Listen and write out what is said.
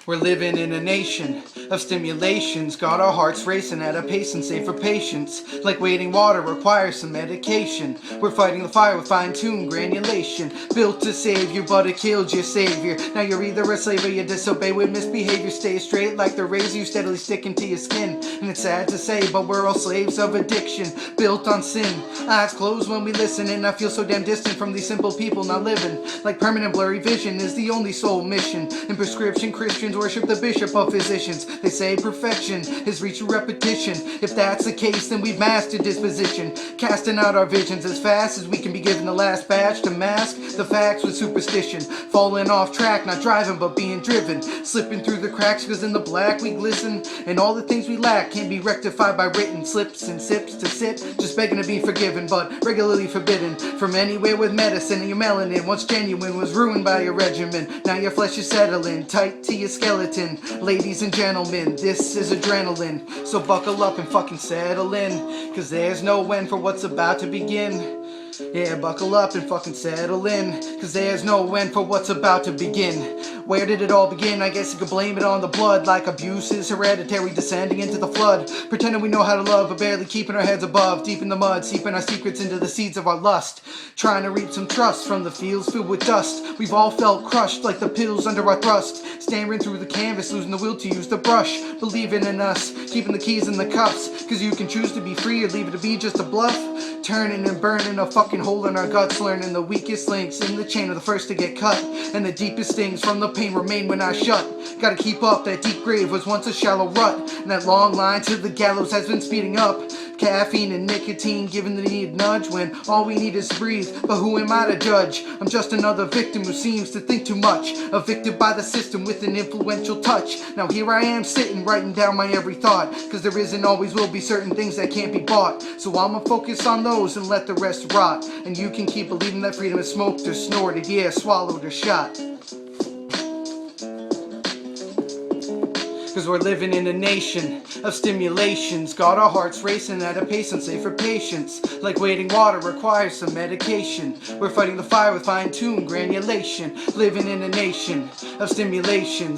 We're living in a nation of stimulations, got our hearts racing at a pace unsafe for patience. Like waiting water requires some medication. We're fighting the fire with fine-tuned granulation. Built to save you, but it killed your savior. Now you're either a slave or you disobey with misbehavior. Stay straight like the razor, you steadily sticking to your skin. And it's sad to say, but we're all slaves of addiction, built on sin. Eyes closed when we listen, and I feel so damn distant from these simple people not living. Like permanent blurry vision is the only sole mission. In prescription, Christians worship the bishop of physicians. They say perfection is reached through repetition. If that's the case, then we've mastered disposition, casting out our visions as fast as we can be given the last batch to mask the facts with superstition. Falling off track, not driving but being driven, slipping through the cracks cause in the black we glisten. And all the things we lack can't be rectified by written slips and sips to sit, just begging to be forgiven but regularly forbidden from anywhere with medicine. And your melanin, once genuine, was ruined by your regimen. Now your flesh is settling tight to your skeleton. Ladies and gentlemen, this is adrenaline, so buckle up and fucking settle in, cause there's no end for what's about to begin. Yeah, buckle up and fucking settle in, cause there's no end for what's about to begin. Where did it all begin? I guess you could blame it on the blood, like abuse is hereditary, descending into the flood. Pretending we know how to love, but barely keeping our heads above, deep in the mud, seeping our secrets into the seeds of our lust. Trying to reap some trust from the fields filled with dust. We've all felt crushed like the pills under our thrust, staring through the canvas, losing the will to use the brush. Believing in us, keeping the keys in the cuffs, cause you can choose to be free or leave it to be just a bluff. Turning and burning a fucking hole in our guts, learning the weakest links in the chain are the first to get cut, and the deepest stings from the pain remain when I shut. Gotta keep up, that deep grave was once a shallow rut, and that long line to the gallows has been speeding up. Caffeine and nicotine giving the needed nudge when all we need is to breathe, but who am I to judge? I'm just another victim who seems to think too much, evicted by the system with an influential touch. Now here I am sitting writing down my every thought, cause there is and always will be certain things that can't be bought. So I'ma focus on those and let the rest rot, and you can keep believing that freedom is smoked or snorted, yeah, swallowed or shot. Cause we're living in a nation of stimulations, got our hearts racing at a pace unsafe for patience. Like waiting water requires some medication. We're fighting the fire with fine-tuned granulation, living in a nation of stimulations.